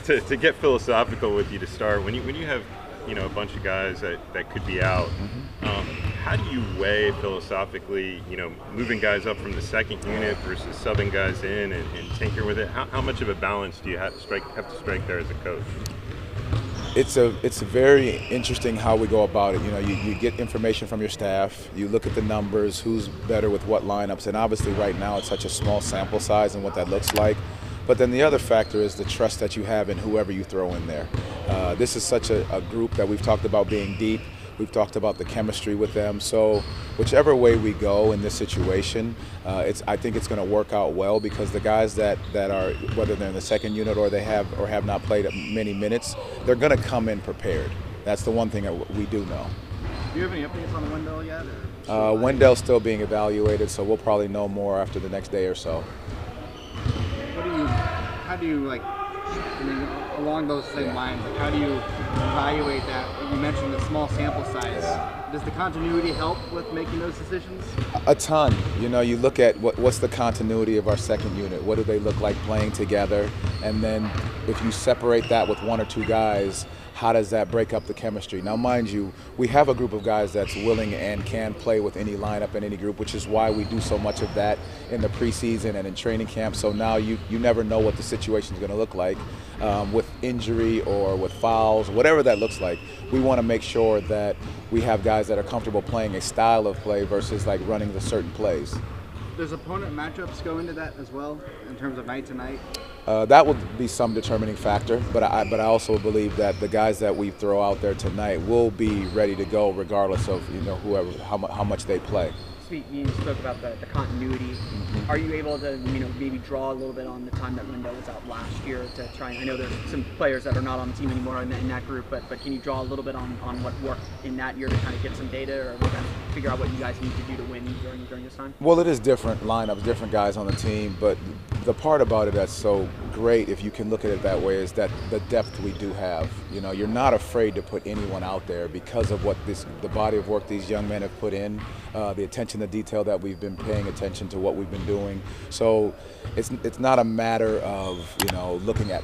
to get philosophical with you to start, when you have a bunch of guys that could be out, how do you weigh philosophically moving guys up from the second unit versus subbing guys in and tinkering with it? How much of a balance do you have to strike there as a coach? It's very interesting how we go about it. You get information from your staff, you look at the numbers, who's better with what lineups, and obviously right now it's such a small sample size and what that looks like. But then the other factor is the trust that you have in whoever you throw in there. This is such a group that we've talked about being deep. We've talked about the chemistry with them. So whichever way we go in this situation, I think it's going to work out well, because the guys that are, whether they're in the second unit or they have not played many minutes, they're going to come in prepared. That's the one thing that we do know. Do you have any updates on Wendell yet? Wendell's still being evaluated, so we'll probably know more after the next day or so. How do you along those same lines, how do you evaluate that? You mentioned the small sample size. Yeah. Does the continuity help with making those decisions? A ton. You look at what's the continuity of our second unit. What do they look like playing together? And then if you separate that with one or two guys, how does that break up the chemistry? Now, mind you, we have a group of guys that's willing and can play with any lineup in any group, which is why we do so much of that in the preseason and in training camp. So now you never know what the situation is going to look like with injury or with fouls, whatever that looks like. We want to make sure that we have guys that are comfortable playing a style of play versus like running the certain plays. Does opponent matchups go into that as well in terms of night to night? That will be some determining factor, but I also believe that the guys that we throw out there tonight will be ready to go regardless of how much they play. You spoke about the continuity. Mm-hmm. Are you able to maybe draw a little bit on the time that Wendell was out last year to try? I know there's some players that are not on the team anymore in that group, but can you draw a little bit on what worked in that year to kind of get some data or kind of figure out what you guys need to do to win during this time? Well, it is different lineups, different guys on the team, but the part about it that's so great, if you can look at it that way, is that the depth we do have. You're not afraid to put anyone out there because of what the body of work these young men have put in, the attention to detail that we've been paying attention to what we've been doing. So it's not a matter of looking at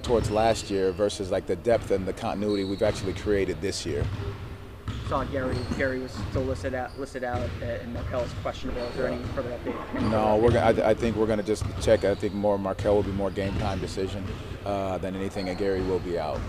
towards last year versus like the depth and the continuity we've actually created this year. Saw Gary was still listed out, and Markel's questionable. Is there any further update? No, I think we're going to just check. I think Markel will be more game time decision than anything, and Gary will be out.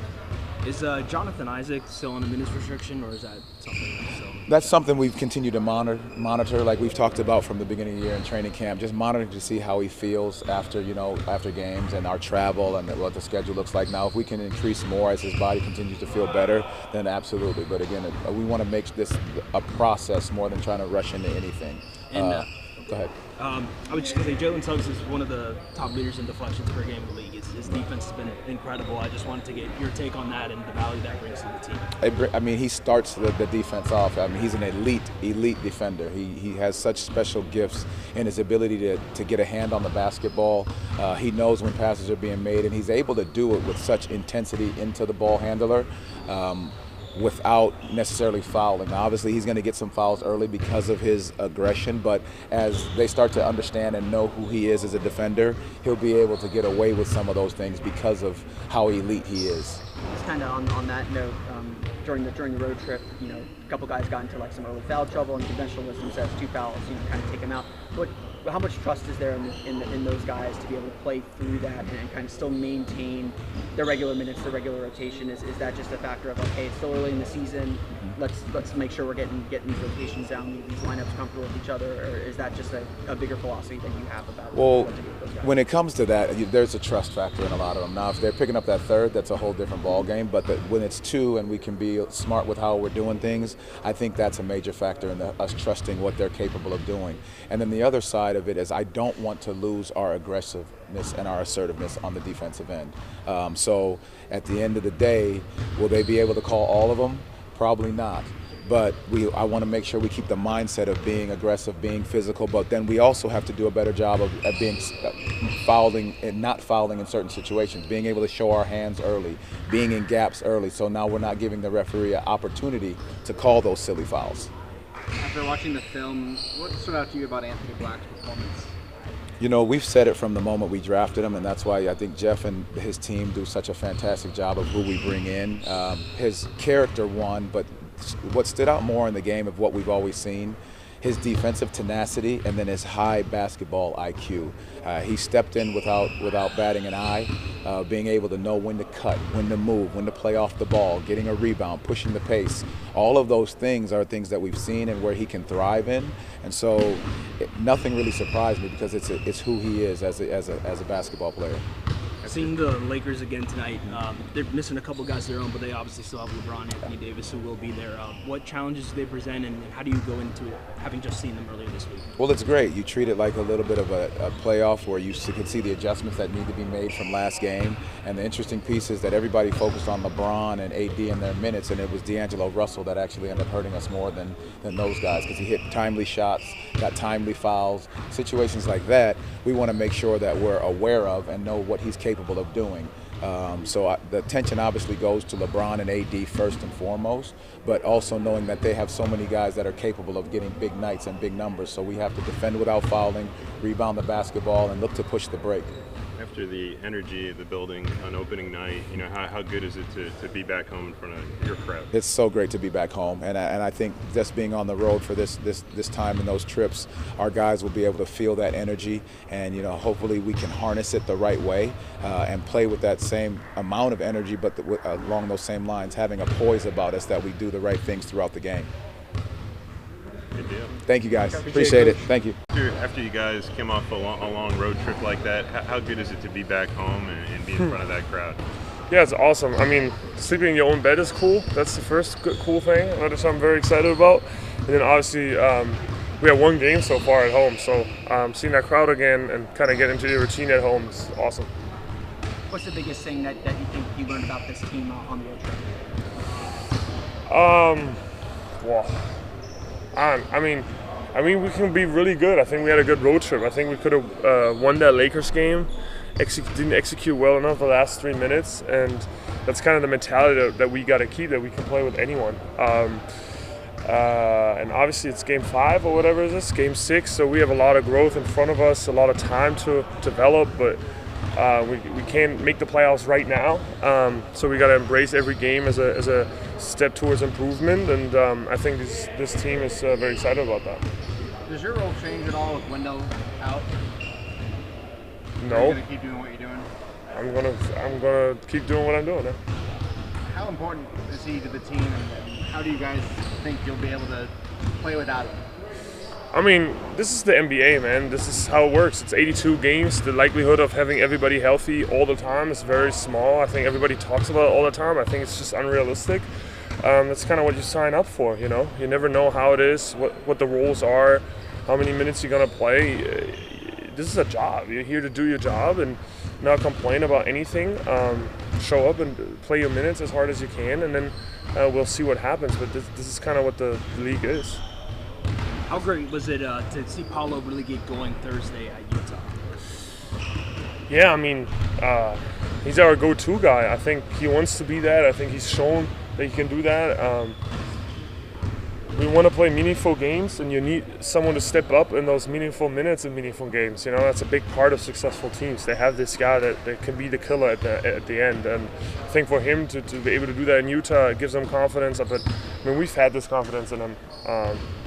Is Jonathan Isaac still on a minutes restriction, or is that something that's still? That's something we've continued to monitor, like we've talked about from the beginning of the year in training camp, just monitoring to see how he feels after games and our travel and what the schedule looks like. Now, if we can increase more as his body continues to feel better, then absolutely. But again, we want to make this a process more than trying to rush into anything. And, go ahead. I was just going to say, Jalen Suggs is one of the top leaders in deflections per game in the league. His defense has been incredible. I just wanted to get your take on that and the value that brings to the team. I mean, he starts the defense off. I mean, he's an elite defender. He has such special gifts in his ability to get a hand on the basketball. He knows when passes are being made, and he's able to do it with such intensity into the ball handler. Without necessarily fouling. Now, obviously, he's going to get some fouls early because of his aggression, but as they start to understand and know who he is as a defender, he'll be able to get away with some of those things because of how elite he is. Just kind of on that note, during the road trip, a couple guys got into like some early foul trouble, and conventional wisdom says 2 fouls, kind of take them out. How much trust is there in those guys to be able to play through that and kind of still maintain their regular minutes, their regular rotation? Is that just a factor of, okay, it's still early in the season, let's make sure we're getting these rotations down, these lineups comfortable with each other, or is that just a bigger philosophy that you have about what to do with those guys? When it comes to that, there's a trust factor in a lot of them. Now, if they're picking up that third, that's a whole different ball game, but when it's 2 and we can be smart with how we're doing things, I think that's a major factor in us trusting what they're capable of doing. And then the other side of it is I don't want to lose our aggressiveness and our assertiveness on the defensive end. So at the end of the day, will they be able to call all of them? Probably not. But I want to make sure we keep the mindset of being aggressive, being physical, but then we also have to do a better job of being fouling and not fouling in certain situations, being able to show our hands early, being in gaps early, so now we're not giving the referee an opportunity to call those silly fouls. After watching the film, what stood out to you about Anthony Black's performance? You know, we've said it from the moment we drafted him, and that's why I think Jeff and his team do such a fantastic job of who we bring in. His character won, but what stood out more in the game of what we've always seen, his defensive tenacity and then his high basketball IQ. He stepped in without batting an eye, being able to know when to cut, when to move, when to play off the ball, getting a rebound, pushing the pace. All of those things are things that we've seen and where he can thrive in. And so nothing really surprised me because it's who he is as a basketball player. Seeing the Lakers again tonight, they're missing a couple guys of their own, but they obviously still have LeBron, Anthony Davis, who will be there. What challenges do they present, and how do you go into it, having just seen them earlier this week? Well, it's great. You treat it like a little bit of a playoff where you can see the adjustments that need to be made from last game. And the interesting piece is that everybody focused on LeBron and AD in their minutes, and it was D'Angelo Russell that actually ended up hurting us more than those guys because he hit timely shots, got timely fouls. Situations like that, we want to make sure that we're aware of and know what he's capable of doing. So the attention obviously goes to LeBron and AD first and foremost, but also knowing that they have so many guys that are capable of getting big nights and big numbers. So we have to defend without fouling, rebound the basketball, and look to push the break. After the energy of the building on opening night, you know, how good is it to be back home in front of your crowd? It's so great to be back home, and I think just being on the road for this time and those trips, our guys will be able to feel that energy, and you know, hopefully we can harness it the right way and play with that same amount of energy, but along those same lines, having a poise about us that we do the right things throughout the game. Good deal. Thank you guys. Appreciate it. Thank you. After you guys came off a long road trip like that, how good is it to be back home and be in front of that crowd? Yeah, it's awesome. I mean, sleeping in your own bed is cool. That's the first cool thing that I'm very excited about. And then obviously we have one game so far at home, so seeing that crowd again and kind of get into your routine at home is awesome. What's the biggest thing that you think you learned about this team on the road trip? Well, I mean, we can be really good. I think we had a good road trip. I think we could have won that Lakers game. Didn't execute well enough the last 3 minutes, and that's kind of the mentality that we got to keep, that we can play with anyone. And obviously it's game 5 or whatever it is, game 6, so we have a lot of growth in front of us, a lot of time to develop, but we can't make the playoffs right now. So we got to embrace every game as a step towards improvement, and I think this team is very excited about that. Does your role change at all with Wendell out? No. Are you gonna keep doing what you're doing? I'm gonna keep doing what I'm doing. Yeah. How important is he to the team, and how do you guys think you'll be able to play without him? I mean, this is the NBA, man. This is how it works. It's 82 games. The likelihood of having everybody healthy all the time is very small. I think everybody talks about it all the time. I think it's just unrealistic. That's kind of what you sign up for, you know. You never know how it is, what the roles are, how many minutes you're gonna play. This is a job. You're here to do your job and not complain about anything. Show up and play your minutes as hard as you can, and then we'll see what happens. But this is kind of what the league is. How great was it to see Paolo really get going Thursday at Utah? Yeah, I mean, he's our go-to guy. I think he wants to be that. I think he's shown that he can do that. We want to play meaningful games, and you need someone to step up in those meaningful minutes and meaningful games. You know, that's a big part of successful teams. They have this guy that can be the killer at the end, and I think for him to be able to do that in Utah, it gives them confidence. But I mean, we've had this confidence in him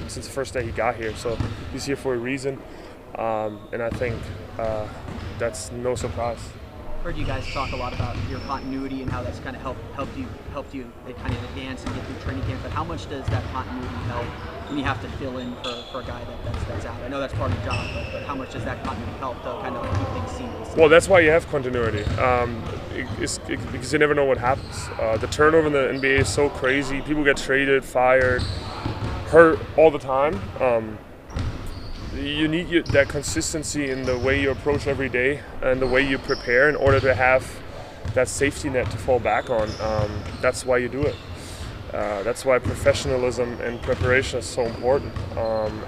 since the first day he got here, so he's here for a reason, and I think that's no surprise. Heard you guys talk a lot about your continuity and how that's kind of helped you kind of advance and get through training camp. But how much does that continuity help when you have to fill in for a guy that's out? I know that's part of the job, but how much does that continuity help to kind of keep things seamless? Well, that's why you have continuity, because you never know what happens. The turnover in the NBA is so crazy. People get traded, fired, hurt all the time. You need that consistency in the way you approach every day and the way you prepare in order to have that safety net to fall back on. That's why you do it. That's why professionalism and preparation is so important.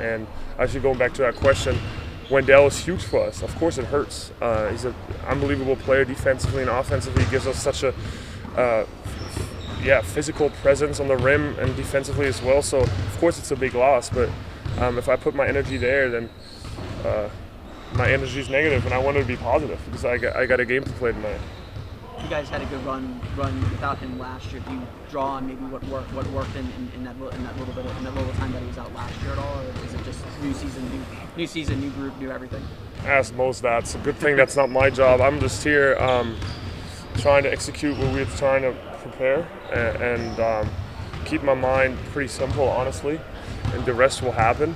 And actually going back to that question, Wendell is huge for us. Of course it hurts. He's an unbelievable player defensively and offensively. He gives us such a physical presence on the rim and defensively as well. So of course it's a big loss, but if I put my energy there, then my energy is negative, and I wanted to be positive because I got a game to play tonight. You guys had a good run without him last year. Do you draw on maybe what worked in that little time that he was out last year at all, or is it just new season, new group, new everything? Ask Mose that. It's a good thing that's not my job. I'm just here trying to execute what we're trying to prepare and keep my mind pretty simple, honestly, and the rest will happen.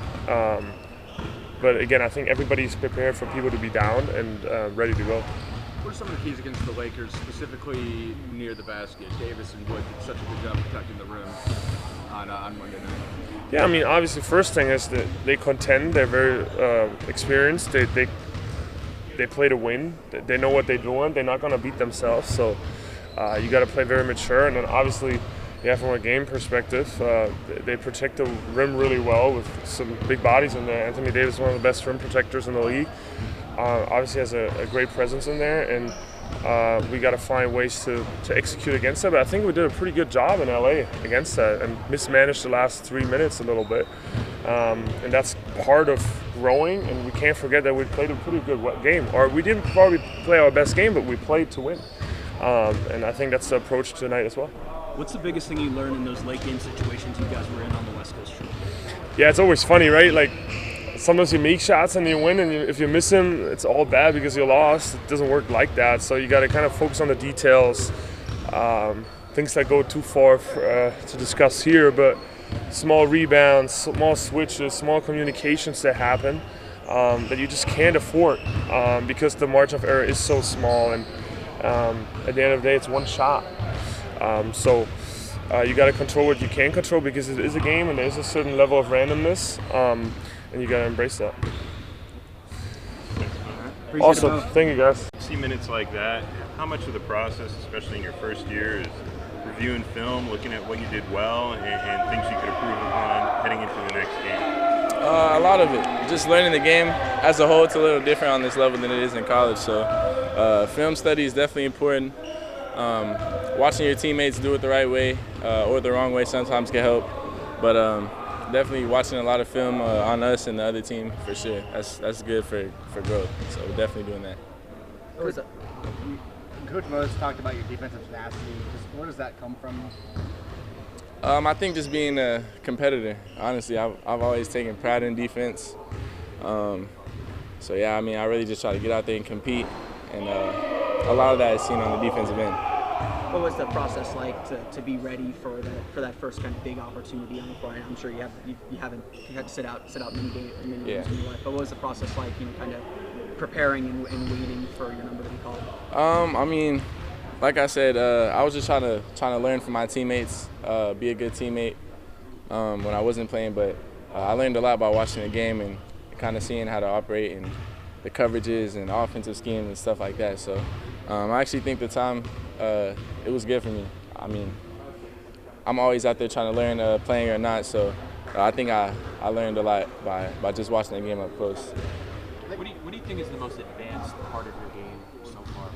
But again, I think everybody's prepared for people to be down and ready to go. What are some of the keys against the Lakers, specifically near the basket? Davis and Wood did such a good job protecting the rim on Monday night. Yeah, I mean, obviously, first thing is that they contend. They're very experienced. They play to win. They know what they're doing. They're not going to beat themselves. So you got to play very mature. And then obviously, yeah, from a game perspective, they protect the rim really well with some big bodies in there. Anthony Davis is one of the best rim protectors in the league. Obviously has a great presence in there, and we got to find ways to execute against that. But I think we did a pretty good job in LA against that and mismanaged the last 3 minutes a little bit. And that's part of growing, and we can't forget that we played a pretty good game. Or we didn't probably play our best game, but we played to win. And I think that's the approach tonight as well. What's the biggest thing you learned in those late game situations you guys were in on the West Coast trip? Yeah, it's always funny, right? Like, sometimes you make shots and you win, and if you miss them, it's all bad because you lost. It doesn't work like that. So you got to kind of focus on the details, things that go too far to discuss here, but small rebounds, small switches, small communications that happen that you just can't afford because the margin of error is so small, and at the end of the day, it's one shot. So you got to control what you can control because it is a game and there's a certain level of randomness. And you gotta embrace that. Awesome, thank you guys. See minutes like that, how much of the process, especially in your first year, is reviewing film, looking at what you did well, and things you could improve upon heading into the next game? A lot of it. Just learning the game as a whole. It's a little different on this level than it is in college. So film study is definitely important. Watching your teammates do it the right way or the wrong way sometimes can help. But definitely watching a lot of film on us and the other team for sure. That's good for growth. So we're definitely doing that. Coach Mose talked about your defensive tenacity. Just where does that come from? I think just being a competitor. Honestly, I've always taken pride in defense. So yeah, I mean, I really just try to get out there and compete, and a lot of that is seen on the defensive end. What was the process like to be ready for that first kind of big opportunity on the floor? I'm sure you had to sit out many games in your life. But what was the process like, kind of preparing and waiting for your number to be called? I mean, like I said, I was just trying to learn from my teammates, be a good teammate when I wasn't playing. But I learned a lot by watching the game and kind of seeing how to operate and the coverages and offensive schemes and stuff like that. So I actually think the time. It was good for me. I mean, I'm always out there trying to learn playing or not, so I think I learned a lot by just watching the game up close. What do you think is the most advanced part of your game so far?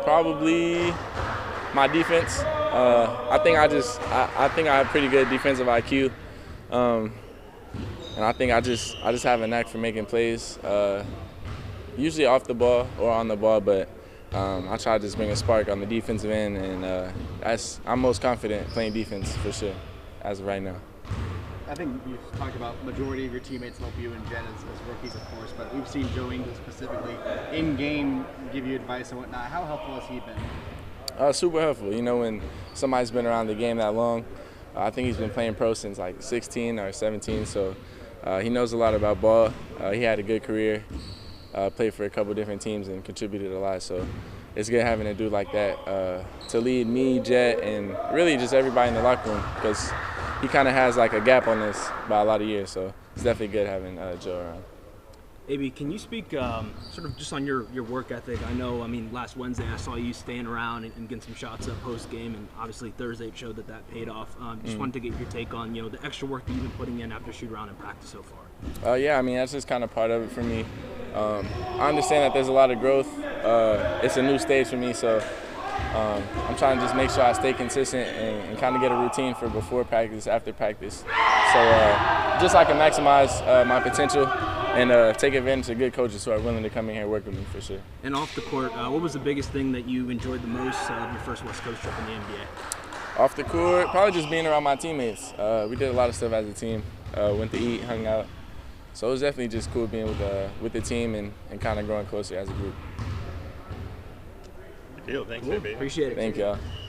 Probably my defense. I think I have pretty good defensive IQ, and I think I just have a knack for making plays, usually off the ball or on the ball, but. I try to just bring a spark on the defensive end, and I'm most confident playing defense for sure, as of right now. I think you've talked about majority of your teammates help you and Jen as rookies, of course, but we've seen Joe Ingles specifically in game give you advice and whatnot. How helpful has he been? Super helpful. When somebody's been around the game that long, I think he's been playing pro since like 16 or 17, so he knows a lot about ball. He had a good career. Played for a couple different teams and contributed a lot, so it's good having a dude like that to lead me, Jet, and really just everybody in the locker room, because he kind of has like a gap on this by a lot of years, so it's definitely good having Joe around. AB, can you speak sort of just on your work ethic? I know, last Wednesday I saw you staying around and getting some shots up post-game, and obviously Thursday it showed that paid off. Just wanted to get your take on, the extra work that you've been putting in after shoot-around and practice so far. Yeah, that's just kind of part of it for me. I understand that there's a lot of growth. It's a new stage for me, so I'm trying to just make sure I stay consistent and kind of get a routine for before practice, after practice. So just so I can maximize my potential. and take advantage of good coaches who are willing to come in here and work with me for sure. And off the court, what was the biggest thing that you enjoyed the most of your first West Coast trip in the NBA? Off the court, probably just being around my teammates. We did a lot of stuff as a team. Went to eat, hung out. So it was definitely just cool being with the team and kind of growing closer as a group. Good deal. Thanks, Cool. baby. Appreciate it. Thank y'all.